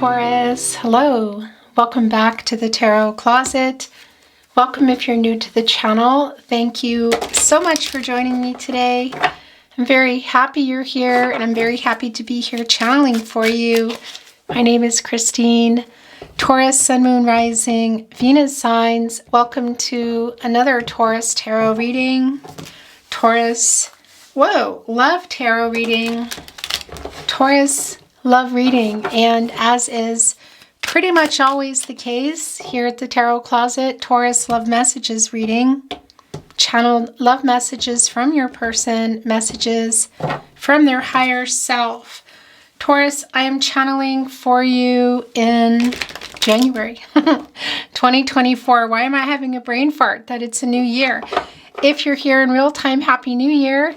Taurus. Hello. Welcome back to the Tarot Closet. Welcome if you're new to the channel. Thank you so much for joining me today. I'm very happy you're here, and I'm very happy to be here channeling for you. My name is Christine. Taurus, Sun, Moon, Rising, Venus signs. Welcome to another Taurus tarot reading. Taurus, love tarot reading. Taurus, love reading. And as is pretty much always the case here at the Tarot Closet, Taurus love messages reading. Channel love messages from your person, messages from their higher self. Taurus, I am channeling for you in January 2024. Why am I having a brain fart that it's a new year? If you're here in real time, Happy New Year.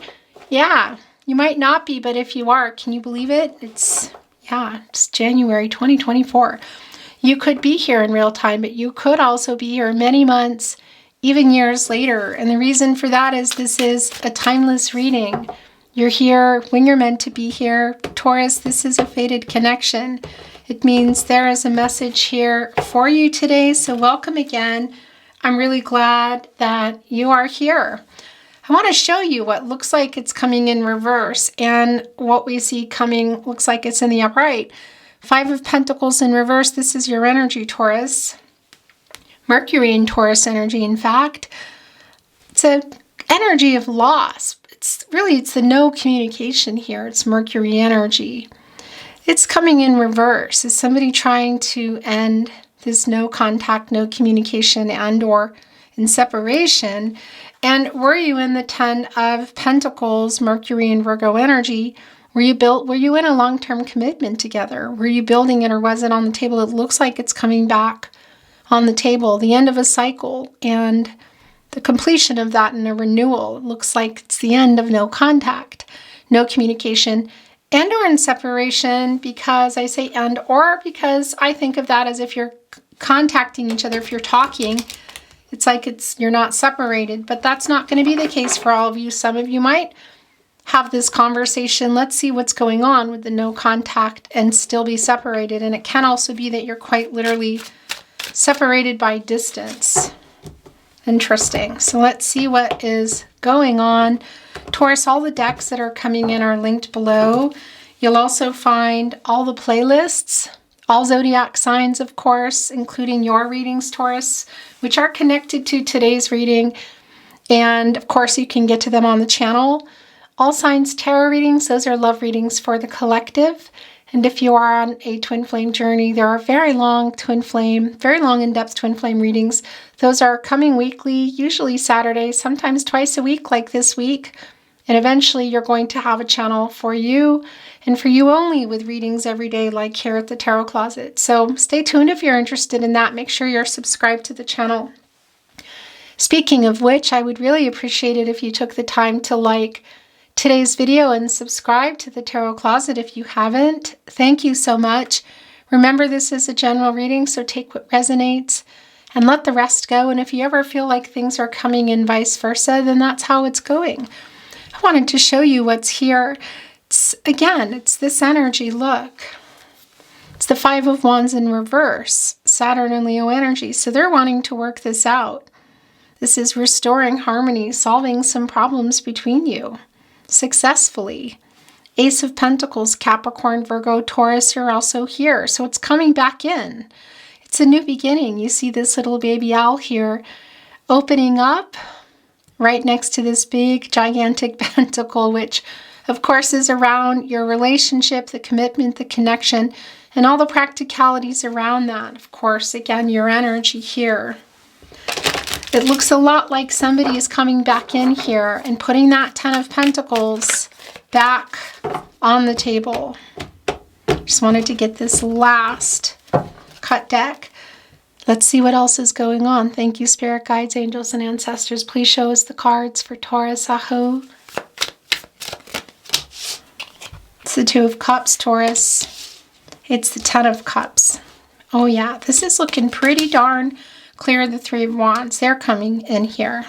Yeah, you might not be, but if you are, can you believe it? It's January 2024. You could be here in real time, but you could also be here many months, even years later. And the reason for that is this is a timeless reading. You're here when you're meant to be here. Taurus, this is a fated connection. It means there is a message here for you today. So welcome again. I'm really glad that you are here. I want to show you what looks like it's coming in reverse, and what we see coming looks like it's in the upright. Five of Pentacles in reverse. This is your energy, Taurus. Mercury in Taurus energy, in fact. It's an energy of loss. It's the no communication here. It's Mercury energy. It's coming in reverse. Is somebody trying to end this no contact, no communication, and or in separation? And were you in the 10 of Pentacles, Mercury and Virgo energy? Were you in a long-term commitment together? Were you building it, or was it on the table? It looks like it's coming back on the table. The end of a cycle and the completion of that in a renewal. It looks like it's the end of no contact, no communication, and or in separation. Because I say and or because I think of that as if you're contacting each other, if you're talking, it's like you're not separated, but that's not going to be the case for all of you. Some of you might have this conversation. Let's see what's going on with the no contact and still be separated. And it can also be that you're quite literally separated by distance. Interesting. So let's see what is going on. Taurus, all the decks that are coming in are linked below. You'll also find all the playlists, all zodiac signs, of course, including your readings, Taurus, which are connected to today's reading. And of course, you can get to them on the channel. All signs tarot readings, those are love readings for the collective. And if you are on a twin flame journey, there are very long in-depth twin flame readings. Those are coming weekly, usually Saturday, sometimes twice a week like this week. And eventually you're going to have a channel for you and for you only with readings every day like here at the Tarot Closet. So stay tuned if you're interested in that. Make sure you're subscribed to the channel. Speaking of which, I would really appreciate it if you took the time to like today's video and subscribe to the Tarot Closet if you haven't. Thank you so much. Remember, this is a general reading, so take what resonates and let the rest go. And if you ever feel like things are coming in vice versa, then that's how it's going. I wanted to show you what's here. It's this energy. Look, it's the Five of Wands in reverse, Saturn and Leo energy. So they're wanting to work this out. This is restoring harmony, solving some problems between you successfully. Ace of Pentacles, Capricorn, Virgo, Taurus, you're also here. So it's coming back in. It's a new beginning. You see this little baby owl here opening up right next to this big, gigantic pentacle, which of course is around your relationship, the commitment, the connection, and all the practicalities around that. Of course, again, your energy here. It looks a lot like somebody is coming back in here and putting that 10 of Pentacles back on the table. Just wanted to get this last cut deck. Let's see what else is going on. Thank you, spirit guides, angels, and ancestors. Please show us the cards for Taurus. Aho. It's the Two of Cups, Taurus. It's the 10 of Cups. Oh yeah, this is looking pretty darn clear. The Three of Wands, they're coming in here.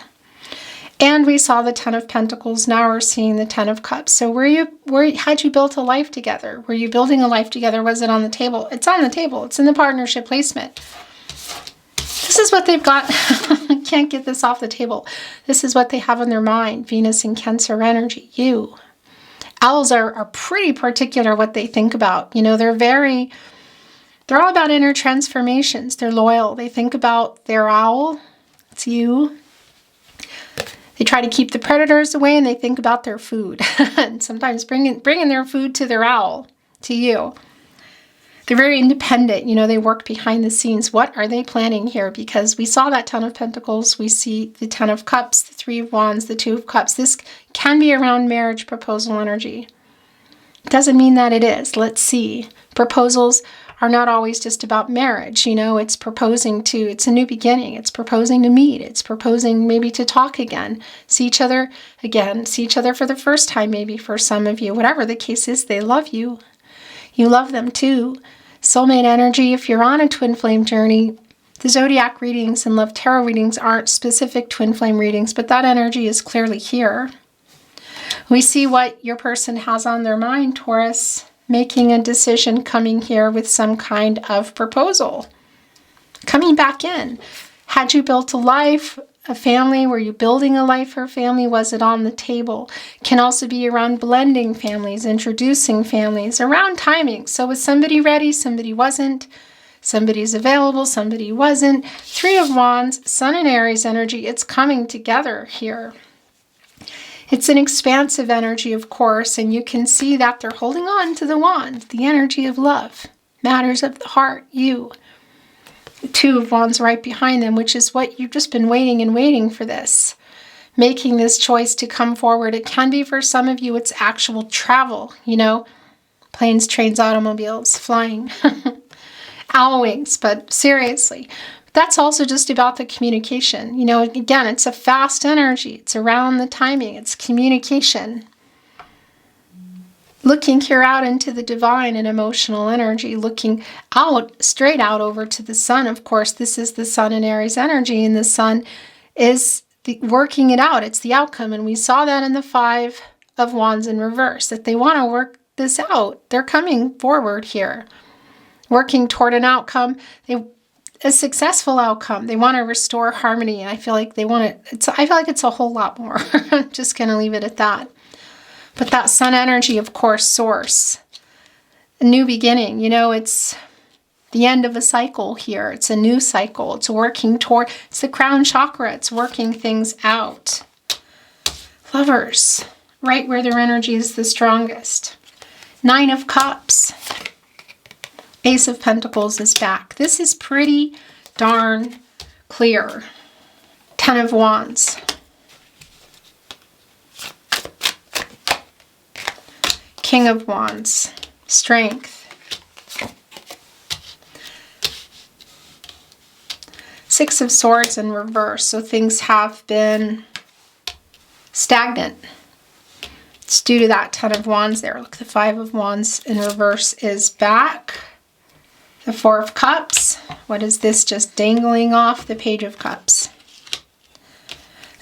And we saw the Ten of Pentacles. Now we're seeing the Ten of Cups. So had you built a life together? Were you building a life together? Was it on the table? It's on the table. It's in the partnership placement. This is what they've got. I can't get this off the table. This is what they have on their mind. Venus and Cancer energy. You. Owls are pretty particular what they think about. You know, they're all about inner transformations. They're loyal. They think about their owl. It's you. They try to keep the predators away, and they think about their food. And sometimes bringing their food to their owl, to you. They're very independent. You know, they work behind the scenes. What are they planning here? Because we saw that Ten of Pentacles. We see the Ten of Cups, the Three of Wands, the Two of Cups. This can be around marriage proposal energy. Doesn't mean that it is. Let's see. Proposals are not always just about marriage. You know, it's a new beginning. It's proposing to meet. It's proposing maybe to talk again, see each other again, see each other for the first time, maybe for some of you. Whatever the case is, they love you. You love them too. Soulmate energy, if you're on a twin flame journey, the zodiac readings and love tarot readings aren't specific twin flame readings, but that energy is clearly here. We see what your person has on their mind, Taurus. Making a decision, coming here with some kind of proposal. Coming back in. Had you built a life, a family? Were you building a life or a family? Was it on the table? Can also be around blending families, introducing families, around timing. So was somebody ready? Somebody wasn't. Somebody's available, somebody wasn't. Three of Wands, Sun and Aries energy. It's coming together here. It's an expansive energy, of course, and you can see that they're holding on to the wand, the energy of love, matters of the heart, you. The Two of Wands right behind them, which is what you've just been waiting and waiting for this. Making this choice to come forward. It can be for some of you, it's actual travel, you know, planes, trains, automobiles, flying, owl wings, but seriously. That's also just about the communication. You know, again, it's a fast energy. It's around the timing. It's communication. Looking here out into the divine and emotional energy. Looking out, straight out over to the sun. Of course, this is the Sun and Aries energy. And the sun is working it out. It's the outcome. And we saw that in the Five of Wands in reverse. That they want to work this out. They're coming forward here. Working toward an outcome. A successful outcome. They want to restore harmony. And I feel like I feel like it's a whole lot more. I'm just going to leave it at that. But that sun energy, of course, source. A new beginning. You know, it's the end of a cycle here. It's a new cycle. It's working toward, it's the crown chakra. It's working things out. Lovers, right where their energy is the strongest. Nine of Cups. Ace of Pentacles is back. This is pretty darn clear. Ten of Wands. King of Wands. Strength. Six of Swords in reverse. So things have been stagnant. It's due to that Ten of Wands there. Look, the Five of Wands in reverse is back. The Four of Cups. What is this? Just dangling off the Page of Cups.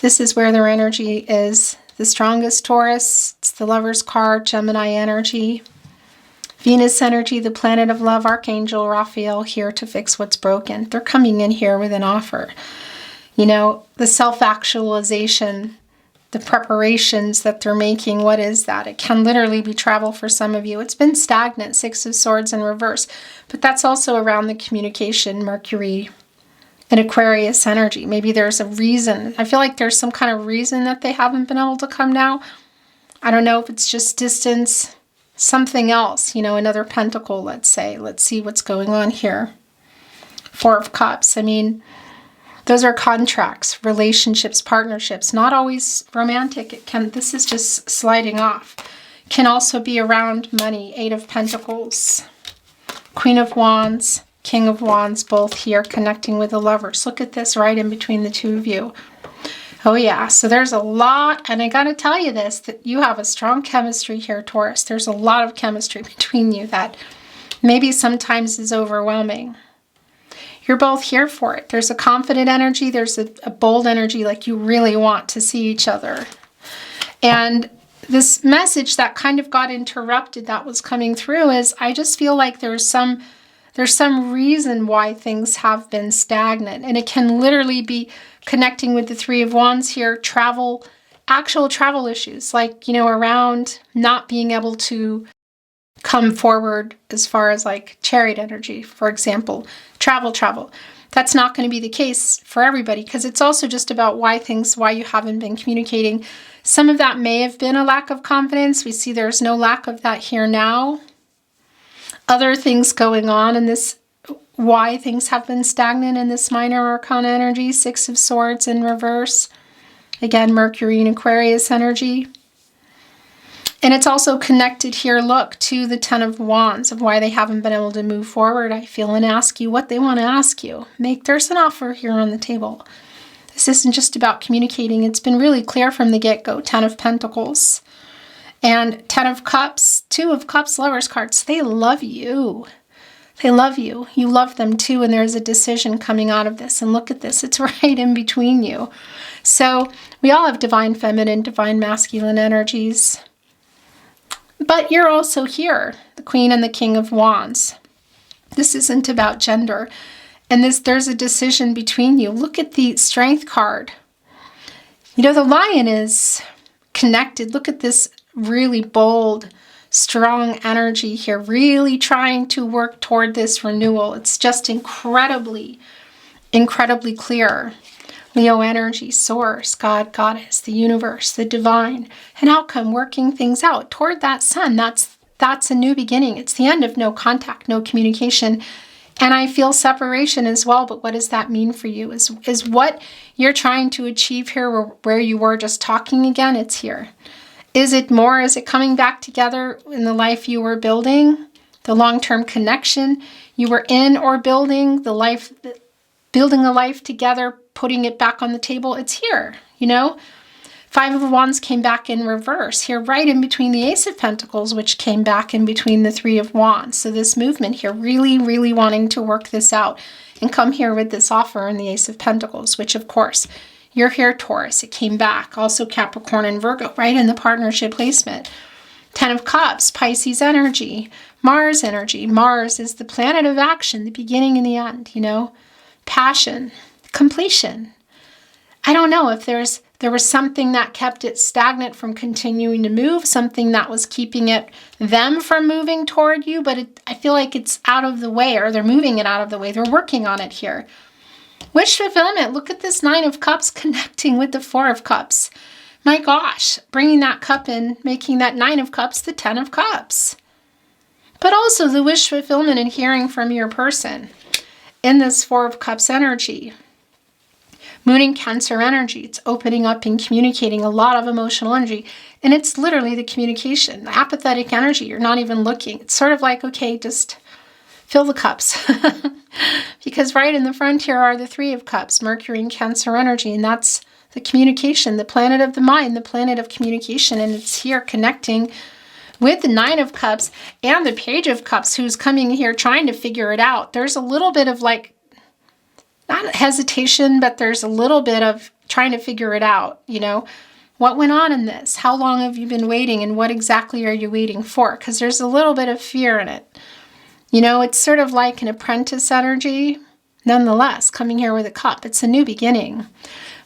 This is where their energy is the strongest, Taurus. It's the Lover's card, Gemini energy. Venus energy, the planet of love, Archangel Raphael here to fix what's broken. They're coming in here with an offer. You know, the self-actualization, the preparations that they're making, what is that? It can literally be travel for some of you. It's been stagnant, Six of Swords in reverse. But that's also around the communication, Mercury and Aquarius energy. Maybe there's a reason. I feel like there's some kind of reason that they haven't been able to come now. I don't know if it's just distance, something else, you know, another pentacle, let's say. Let's see what's going on here. Four of Cups. I mean, those are contracts, relationships, partnerships, not always romantic. This is just sliding off. Can also be around money. Eight of Pentacles, Queen of Wands, King of Wands, both here connecting with the Lovers. Look at this right in between the two of you. Oh yeah, so there's a lot, and I gotta tell you this, that you have a strong chemistry here, Taurus. There's a lot of chemistry between you that maybe sometimes is overwhelming. You're both here for it. There's a confident energy. There's a bold energy, like you really want to see each other. And this message that kind of got interrupted that was coming through is, I just feel like there's some reason why things have been stagnant. And it can literally be connecting with the Three of Wands here, actual travel issues, like, around not being able to come forward as far as like Chariot energy, for example, travel. That's not going to be the case for everybody, because it's also just about why you haven't been communicating. Some of that may have been a lack of confidence. We see there's no lack of that here now. Other things going on in this, why things have been stagnant in this minor arcana energy, Six of Swords in reverse. Again, Mercury and Aquarius energy. And it's also connected here, look, to the Ten of Wands, of why they haven't been able to move forward, I feel, and ask you what they want to ask you. There's an offer here on the table. This isn't just about communicating. It's been really clear from the get-go. Ten of Pentacles and Ten of Cups, Two of Cups, Lovers cards. They love you. They love you. You love them too, and there's a decision coming out of this. And look at this. It's right in between you. So we all have divine feminine, divine masculine energies. But you're also here, the Queen and the King of Wands. This isn't about gender. And there's a decision between you. Look at the Strength card. The Lion is connected. Look at this really bold, strong energy here, really trying to work toward this renewal. It's just incredibly clear. Leo energy, source, God, goddess, the universe, the divine, an outcome, working things out toward that sun. That's a new beginning. It's the end of no contact, no communication. And I feel separation as well. But what does that mean for you? Is what you're trying to achieve here where you were just talking again? It's here. Is it more? Is it coming back together in the life you were building? The long-term connection you were in or building? Building a life together, putting it back on the table? It's here, Five of Wands came back in reverse here, right in between the Ace of Pentacles, which came back in between the Three of Wands. So this movement here, really wanting to work this out and come here with this offer in the Ace of Pentacles, which of course, you're here, Taurus. It came back. Also Capricorn and Virgo, right in the partnership placement. Ten of Cups, Pisces energy, Mars energy. Mars is the planet of action, the beginning and the end, passion, completion. I don't know if there was something that kept it stagnant from continuing to move, something that was keeping them from moving toward you, but I feel like it's out of the way, or they're moving it out of the way. They're working on it here. Wish fulfillment. Look at this Nine of Cups connecting with the Four of Cups. My gosh, bringing that cup in, making that Nine of Cups the Ten of Cups. But also the wish fulfillment and hearing from your person in this Four of Cups energy. Moon in Cancer energy. It's opening up and communicating, a lot of emotional energy. And it's literally the communication, the apathetic energy. You're not even looking. It's sort of like, okay, just fill the cups. Because right in the front here are the Three of Cups, Mercury in Cancer energy. And that's the communication, the planet of the mind, the planet of communication. And it's here connecting with the Nine of Cups and the Page of Cups, who's coming here trying to figure it out. There's a little bit of not hesitation, but there's a little bit of trying to figure it out. What went on in this? How long have you been waiting? And what exactly are you waiting for? Because there's a little bit of fear in it. It's sort of like an apprentice energy. Nonetheless, coming here with a cup, it's a new beginning.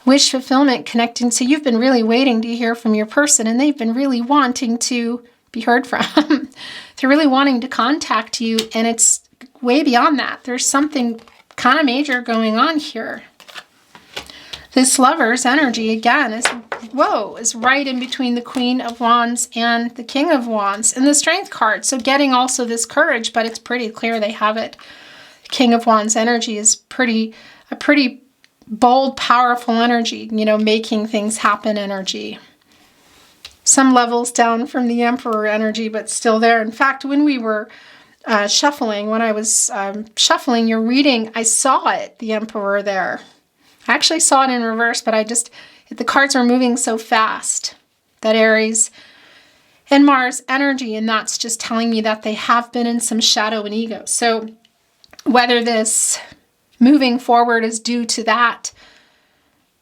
Wish fulfillment connecting. So you've been really waiting to hear from your person, and they've been really wanting to be heard from. They're really wanting to contact you, and it's way beyond that. There's something kind of major going on here. This Lover's energy, again, is right in between the Queen of Wands and the King of Wands and the Strength card. So getting also this courage, but it's pretty clear they have it. The King of Wands energy is a pretty bold, powerful energy, making things happen energy. Some levels down from the Emperor energy, but still there. In fact, when we were shuffling, when I was shuffling your reading, I saw it, the Emperor there. I actually saw it in reverse, but the cards are moving so fast. That Aries and Mars energy, and that's just telling me that they have been in some shadow and ego. So whether this moving forward is due to that,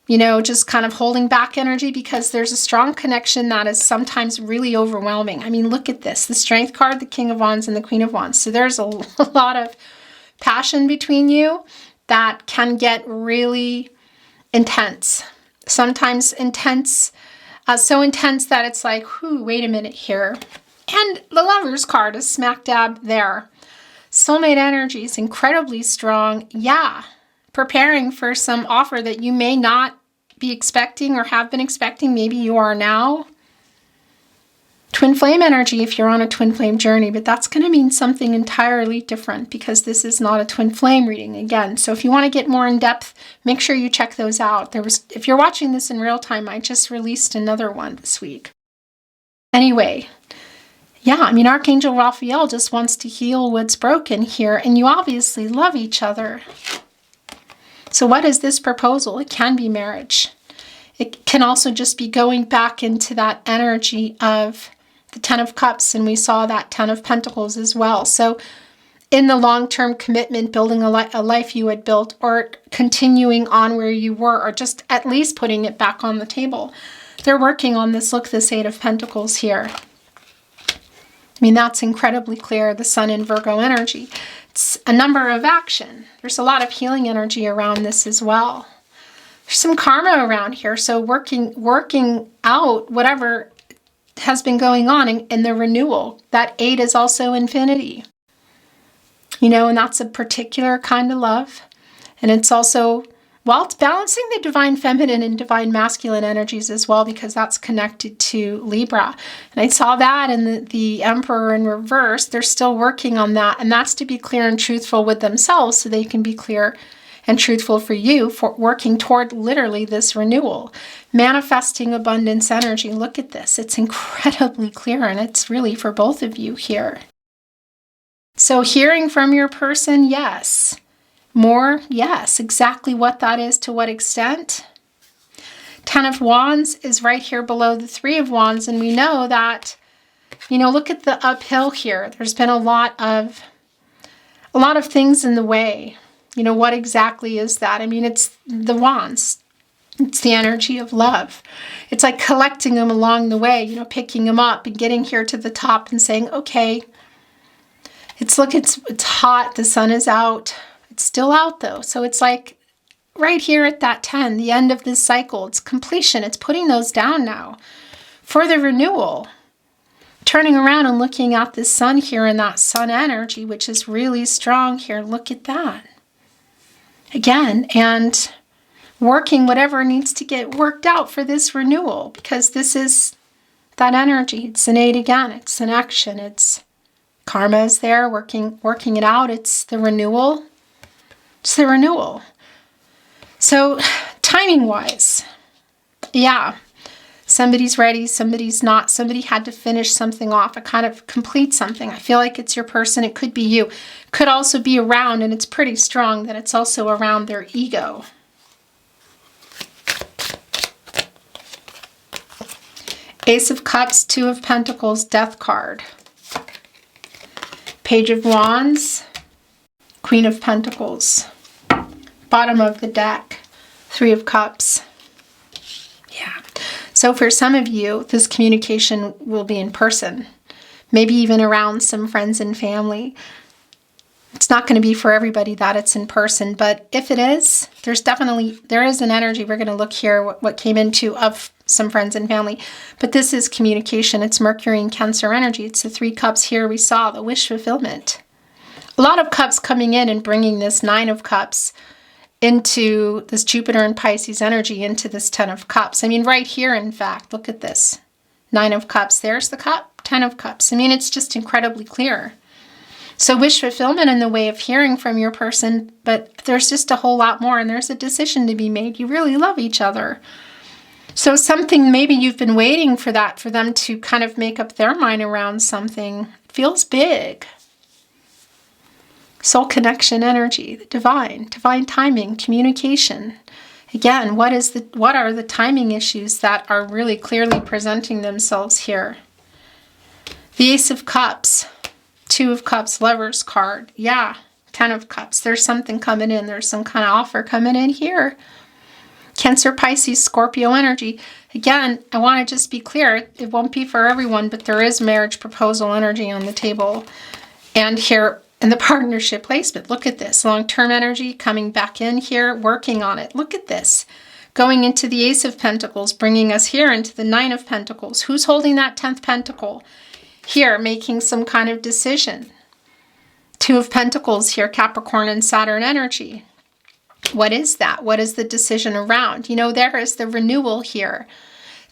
you know, just kind of holding back energy, because there's a strong connection that is sometimes really overwhelming. I mean, look at this, the Strength card, the King of Wands, and the Queen of Wands. So there's a lot of passion between you that can get really intense. Sometimes intense, so intense that it's like, whoo, wait a minute here. And the Lover's card is smack dab there. Soulmate energy is incredibly strong. Yeah. Preparing for some offer that you may not be expecting or have been expecting. Maybe you are now. Twin flame energy if you're on a twin flame journey, but that's going to mean something entirely different, because this is not a twin flame reading again. So if you want to get more in depth, make sure you check those out. If you're watching this in real time, I just released another one this week. Anyway, yeah, I mean, Archangel Raphael just wants to heal what's broken here, and you obviously love each other. So what is this proposal? It can be marriage. It can also just be going back into that energy of the Ten of Cups, and we saw that Ten of Pentacles as well. So in the long-term commitment, building a life you had built, or continuing on where you were, or just at least putting it back on the table. They're working on this. Look, this Eight of Pentacles here. I mean, that's incredibly clear, the Sun in Virgo energy. It's a number of action. There's a lot of healing energy around this as well. There's some karma around here, so working out whatever has been going on in the renewal. That 8 is also infinity. You know, and that's a particular kind of love. And it's also, well, it's balancing the divine feminine and divine masculine energies as well, because that's connected to Libra. And I saw that in the Emperor in reverse. They're still working on that. And that's to be clear and truthful with themselves, so they can be clear and truthful for you, for working toward literally this renewal. Manifesting abundance energy. Look at this. It's incredibly clear, and it's really for both of you here. So hearing from your person, yes. More, yes. Exactly what that is, to what extent. Ten of Wands is right here below the Three of Wands, and we know that, you know, look at the uphill here. There's been a lot of things in the way. You know, what exactly is that? I mean, it's the wands. It's the energy of love. It's like collecting them along the way, you know, picking them up and getting here to the top and saying, okay, it's hot. The sun is out. It's still out though. So it's like right here at that 10, the end of this cycle. It's completion. It's putting those down now for the renewal. Turning around and looking at the sun here and that sun energy, which is really strong here. Look at that. Again, and working whatever needs to get worked out for this renewal, because this is that energy. It's an 8 again. It's an action. It's karma is there, working it out. It's the renewal. It's the renewal. So timing-wise, yeah, somebody's ready, somebody's not. Somebody had to finish something off, kind of complete something. I feel like it's your person. It could be you. Could also be around, and it's pretty strong that it's also around their ego. Ace of Cups, Two of Pentacles, Death card. Page of Wands, Queen of Pentacles. Bottom of the deck, Three of Cups. Yeah. So for some of you, this communication will be in person. Maybe even around some friends and family. It's not going to be for everybody that it's in person, but if it is, there is an energy. We're going to look here what came into of some friends and family, but this is communication. It's Mercury and Cancer energy. It's the 3 cups here. We saw the wish fulfillment. A lot of cups coming in and bringing this 9 of cups into this Jupiter and Pisces energy, into this 10 of cups. I mean, right here, in fact, look at this 9 of cups. There's the cup, 10 of cups. I mean, it's just incredibly clear. So wish fulfillment in the way of hearing from your person, but there's just a whole lot more, and there's a decision to be made. You really love each other. So something, maybe you've been waiting for that, for them to kind of make up their mind around something. It feels big. Soul connection energy, the divine timing, communication. Again, what are the timing issues that are really clearly presenting themselves here? The Ace of Cups, Two of Cups, Lover's card. Yeah, Ten of Cups. There's something coming in. There's some kind of offer coming in here. Cancer, Pisces, Scorpio energy. Again, I want to just be clear. It won't be for everyone, but there is marriage proposal energy on the table. And here in the partnership placement, look at this. Long-term energy coming back in here, working on it. Look at this. Going into the Ace of Pentacles, bringing us here into the Nine of Pentacles. Who's holding that 10th Pentacle? Here, making some kind of decision. Two of Pentacles here, Capricorn and Saturn energy. What is that? What is the decision around? You know, there is the renewal here.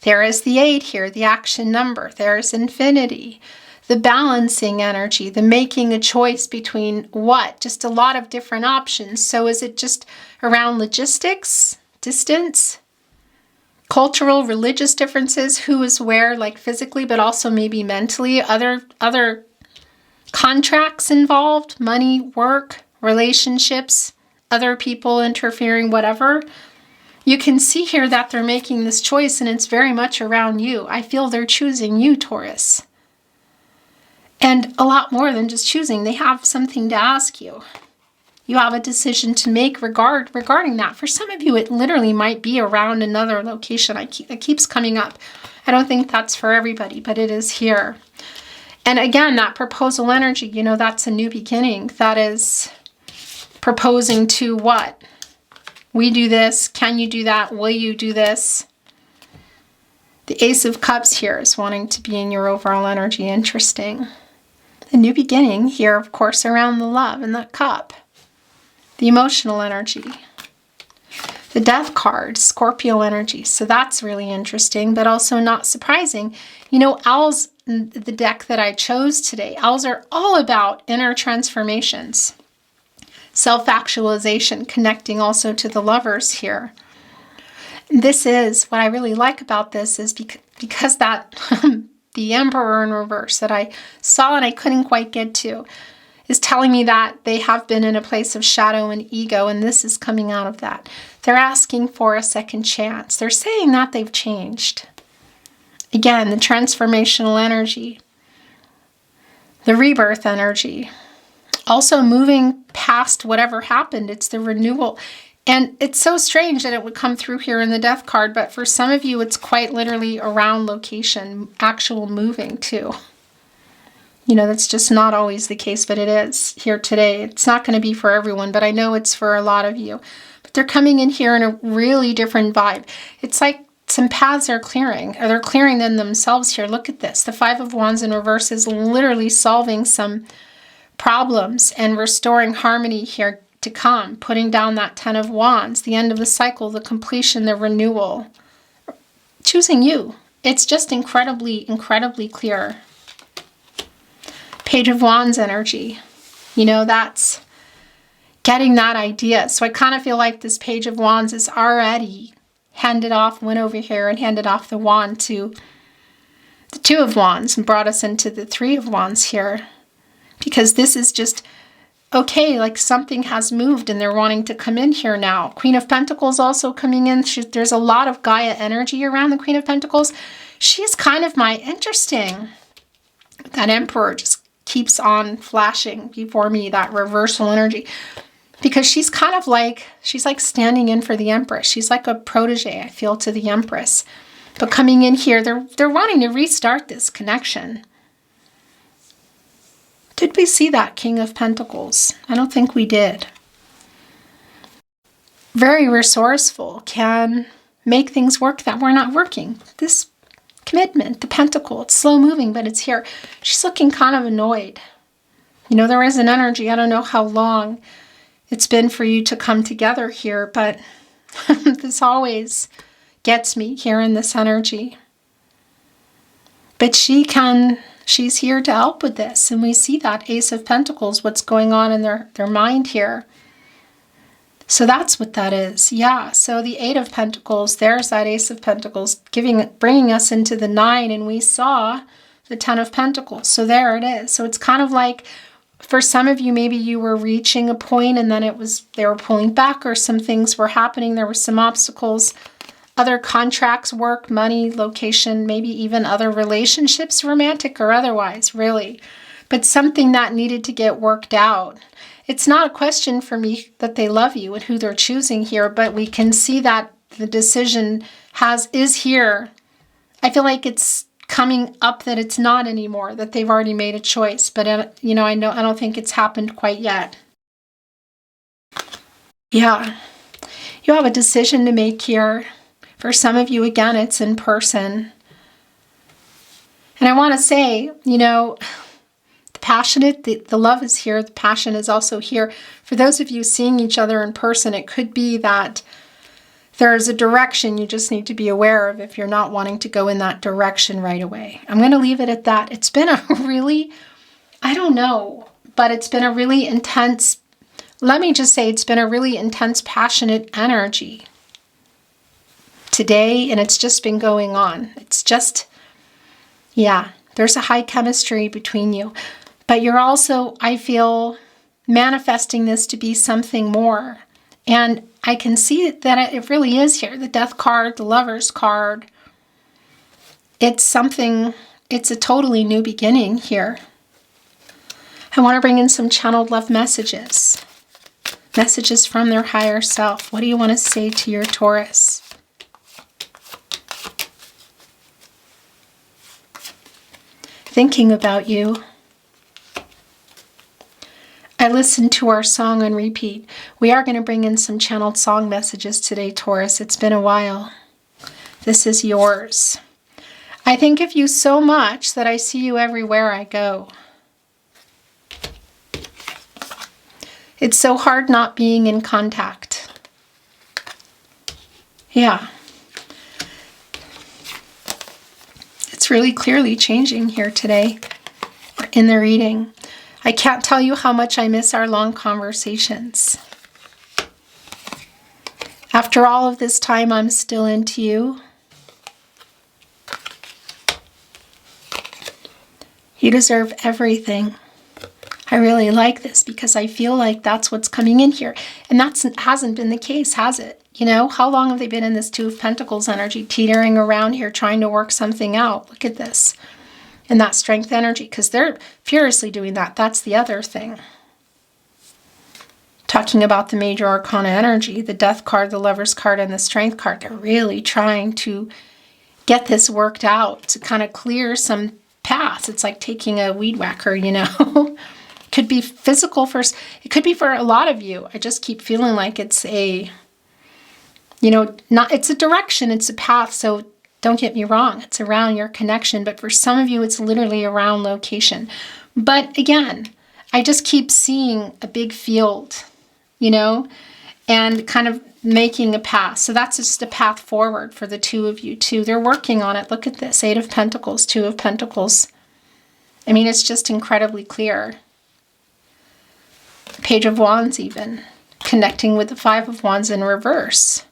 There is the 8 here, the action number. There is infinity, the balancing energy, the making a choice between what? Just a lot of different options. So is it just around logistics, distance, cultural, religious differences, who is where, like physically, but also maybe mentally, other contracts involved, money, work, relationships, other people interfering, whatever. You can see here that they're making this choice and it's very much around you. I feel they're choosing you, Taurus. And a lot more than just choosing. They have something to ask you. You have a decision to make regarding that. For some of you, it literally might be around another location. It keeps coming up. I don't think that's for everybody, but it is here. And again, that proposal energy, you know, that's a new beginning. That is proposing to what? We do this. Can you do that? Will you do this? The Ace of Cups here is wanting to be in your overall energy. Interesting. The new beginning here, of course, around the love and the cup. The emotional energy. The Death card, Scorpio energy. So that's really interesting, but also not surprising. You know, owls, the deck that I chose today, owls are all about inner transformations. Self-actualization, connecting also to the lovers here. This is, what I really like about this is because that, the Emperor in reverse that I saw and I couldn't quite get to, is telling me that they have been in a place of shadow and ego, and this is coming out of that. They're asking for a second chance. They're saying that they've changed. Again, the transformational energy, the rebirth energy. Also moving past whatever happened. It's the renewal. And it's so strange that it would come through here in the Death card, but for some of you, it's quite literally around location, actual moving too. You know, that's just not always the case, but it is here today. It's not going to be for everyone, but I know it's for a lot of you. But they're coming in here in a really different vibe. It's like some paths are clearing, or they're clearing them themselves here. Look at this. The Five of Wands in reverse is literally solving some problems and restoring harmony here to come, putting down that 10 of Wands, the end of the cycle, the completion, the renewal, choosing you. It's just incredibly, incredibly clear. Page of Wands energy, you know, that's getting that idea. So I kind of feel like this Page of Wands is already handed off, went over here and handed off the wand to the Two of Wands and brought us into the Three of Wands here. Because this is just, okay, like something has moved and they're wanting to come in here now. Queen of Pentacles also coming in. There's a lot of Gaia energy around the Queen of Pentacles. She's kind of interesting. That Emperor just keeps on flashing before me, that reversal energy. Because she's kind of like, she's like standing in for the Empress. She's like a protege, I feel, to the Empress. But coming in here, they're wanting to restart this connection. Did we see that King of Pentacles? I don't think we did. Very resourceful, can make things work that were not working. This commitment, the Pentacle, it's slow moving, but it's here. She's looking kind of annoyed. You know, there is an energy. I don't know how long it's been for you to come together here, but this always gets me here in this energy. But she's here to help with this. And we see that Ace of Pentacles, what's going on in their mind here. So that's what that is. Yeah, so the Eight of Pentacles, there's that Ace of Pentacles, bringing us into the 9, and we saw the 10 of Pentacles. So there it is. So it's kind of like, for some of you, maybe you were reaching a point and then they were pulling back, or some things were happening. There were some obstacles, other contracts, work, money, location, maybe even other relationships, romantic or otherwise, really. But something that needed to get worked out. it's not a question for me that they love you and who they're choosing here, but we can see that the decision is here. I feel like it's coming up that it's not anymore, that they've already made a choice, but I don't think it's happened quite yet. Yeah, you have a decision to make here. For some of you, again, it's in person. And I want to say, the passionate, the love is here, the passion is also here. For those of you seeing each other in person, it could be that there's a direction you just need to be aware of if you're not wanting to go in that direction right away. I'm going to leave it at that. It's been a really, I don't know, but it's been a really intense, let me just say, it's been a really intense, passionate energy today, and it's just been going on. It's just, yeah, there's a high chemistry between you. But you're also, I feel, manifesting this to be something more. And I can see that it really is here. The Death card, the Lover's card. It's something, it's a totally new beginning here. I want to bring in some channeled love messages. Messages from their higher self. What do you want to say to your Taurus? Thinking about you. I listened to our song on repeat. We are going to bring in some channeled song messages today, Taurus. It's been a while. This is yours. I think of you so much that I see you everywhere I go. It's so hard not being in contact. Yeah. It's really clearly changing here today in the reading. I can't tell you how much I miss our long conversations. After all of this time, I'm still into you. You deserve everything. I really like this because I feel like that's what's coming in here. And that hasn't been the case, has it? How long have they been in this Two of Pentacles energy, teetering around here, trying to work something out? Look at this. And that Strength energy, because they're furiously doing that. That's the other thing. Talking about the Major Arcana energy, the Death card, the Lover's card, and the Strength card. They're really trying to get this worked out, to kind of clear some paths. It's like taking a weed whacker, Could be physical first. It could be for a lot of you. I just keep feeling like it's a, it's a direction, it's a path. So don't get me wrong, it's around your connection, but for some of you, it's literally around location. But again, I just keep seeing a big field, and kind of making a path. So that's just a path forward for the two of you too. They're working on it. Look at this, 8 of Pentacles, 2 of Pentacles. I mean, it's just incredibly clear. Page of Wands even, connecting with the 5 of Wands in reverse.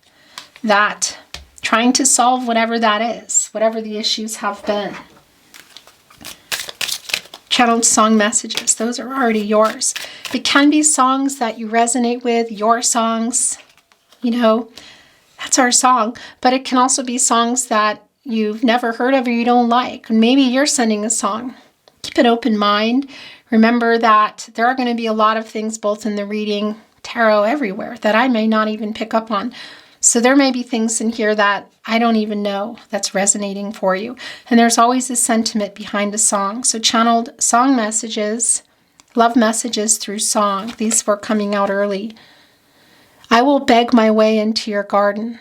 That, trying to solve whatever that is, whatever the issues have been. Channeled song messages, those are already yours. It can be songs that you resonate with, your songs, that's our song. But it can also be songs that you've never heard of or you don't like. Maybe you're sending a song. Keep an open mind. Remember that there are going to be a lot of things both in the reading, tarot, everywhere that I may not even pick up on. So there may be things in here that I don't even know that's resonating for you. And there's always a sentiment behind a song. So channeled song messages, love messages through song. These were coming out early. I will beg my way into your garden,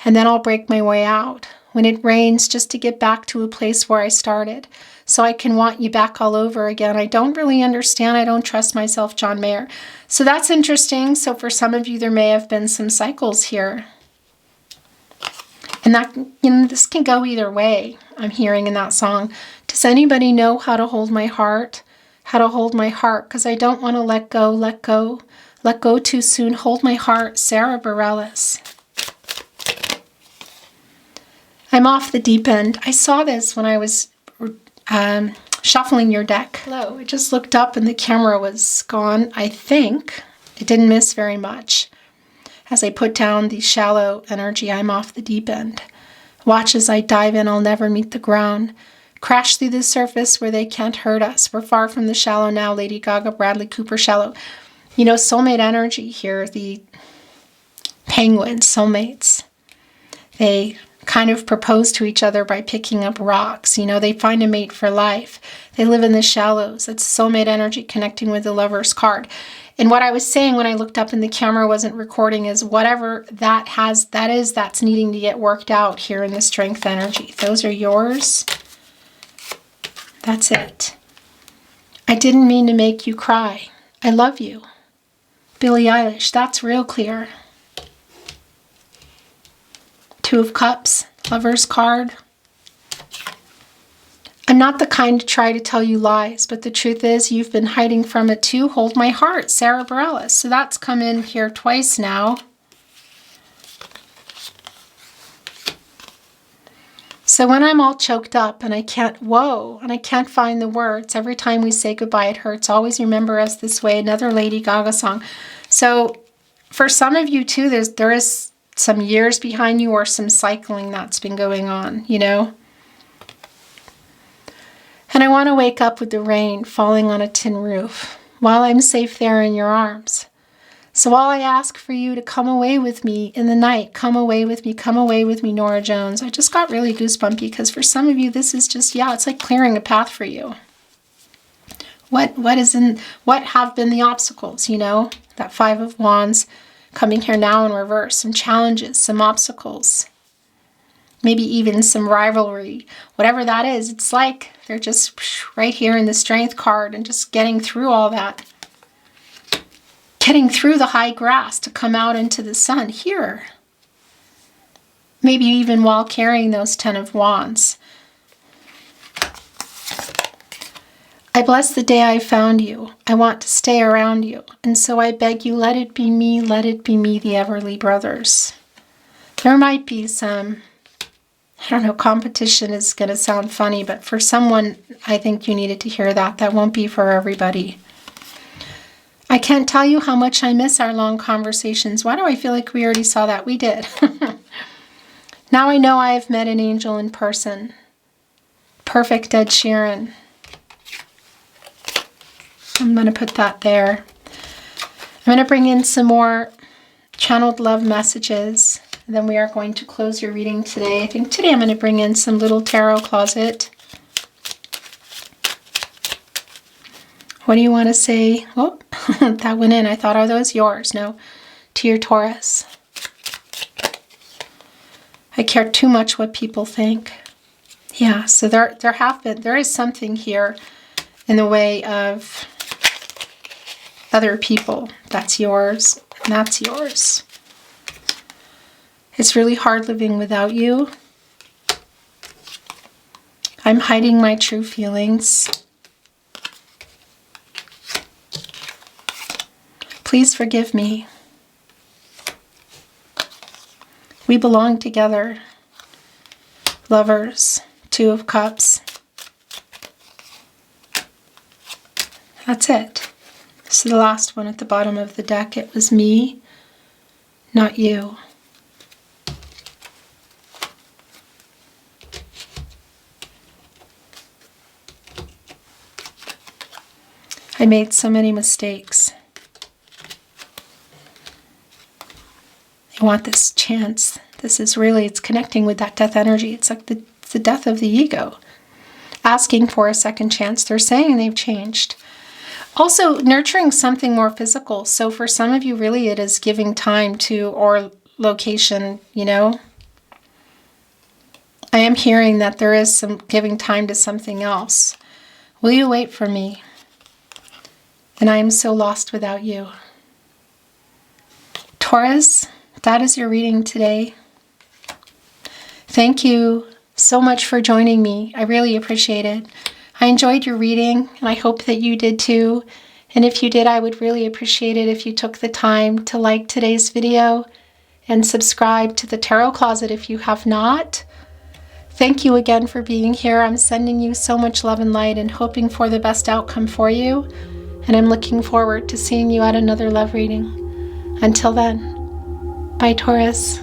and then I'll break my way out when it rains just to get back to a place where I started. So I can want you back all over again. I don't really understand. I don't trust myself, John Mayer. So that's interesting. So for some of you, there may have been some cycles here. And that, this can go either way, I'm hearing in that song. Does anybody know how to hold my heart? How to hold my heart? Because I don't want to let go, let go. Let go too soon. Hold my heart, Sarah Bareilles. I'm off the deep end. I saw this when I was shuffling your deck. Hello, I just looked up and the camera was gone, I think. It didn't miss very much. As I put down the shallow energy, I'm off the deep end. Watch as I dive in, I'll never meet the ground. Crash through the surface where they can't hurt us. We're far from the shallow now, Lady Gaga, Bradley Cooper, shallow. You know, soulmate energy here, the penguins, soulmates, they kind of propose to each other by picking up rocks. You know, they find a mate for life. They live in the shallows. It's soulmate energy connecting with the Lover's card. And what I was saying when I looked up and the camera wasn't recording is whatever that's needing to get worked out here in the strength energy. Those are yours. That's it. I didn't mean to make you cry. I love you. Billie Eilish, that's real clear. Two of Cups, Lover's card. I'm not the kind to try to tell you lies, but the truth is you've been hiding from it too. Hold my heart, Sarah Bareilles. So that's come in here twice now. So when I'm all choked up and I can't find the words, every time we say goodbye it hurts, always remember us this way, another Lady Gaga song. So for some of you too, there is some years behind you or some cycling that's been going on, you know. And I want to wake up with the rain falling on a tin roof while I'm safe there in your arms. So while I ask for you to come away with me in the night, come away with me, Nora Jones. I just got really goosebumpy because for some of you, this is just, it's like clearing a path for you. What have been the obstacles, you know? That Five of Wands coming here now in reverse, some challenges, some obstacles. Maybe even some rivalry, whatever that is. It's like they're just right here in the Strength card and just getting through all that. Getting through the high grass to come out into the sun here. Maybe even while carrying those 10 of Wands. I bless the day I found you. I want to stay around you. And so I beg you, let it be me, the Everly Brothers. There might be some, I don't know, competition is going to sound funny, but for someone, I think you needed to hear that. That won't be for everybody. I can't tell you how much I miss our long conversations. Why do I feel like we already saw that? We did. Now I know I have met an angel in person. Perfect Ed Sheeran. I'm going to put that there. I'm going to bring in some more channeled love messages. And then we are going to close your reading today. I think today I'm going to bring in some little tarot closet. What do you want to say? Oh, that went in. I thought, are those yours? No. To your Taurus. I care too much what people think. Yeah, so there is something here in the way of other people. That's yours, and that's yours. It's really hard living without you. I'm hiding my true feelings. Please forgive me. We belong together. Lovers, Two of Cups. That's it. So the last one at the bottom of the deck, it was me, not you. I made so many mistakes. I want this chance. This is really, it's connecting with that death energy. It's like the death of the ego. Asking for a second chance. They're saying they've changed. Also, nurturing something more physical. So for some of you, really, it is giving time to, or location, you know. I am hearing that there is some giving time to something else. Will you wait for me? And I am so lost without you. Taurus, that is your reading today. Thank you so much for joining me. I really appreciate it. I enjoyed your reading, and I hope that you did too. And if you did, I would really appreciate it if you took the time to like today's video and subscribe to the Tarot Closet if you have not. Thank you again for being here. I'm sending you so much love and light and hoping for the best outcome for you. And I'm looking forward to seeing you at another love reading. Until then, bye Taurus.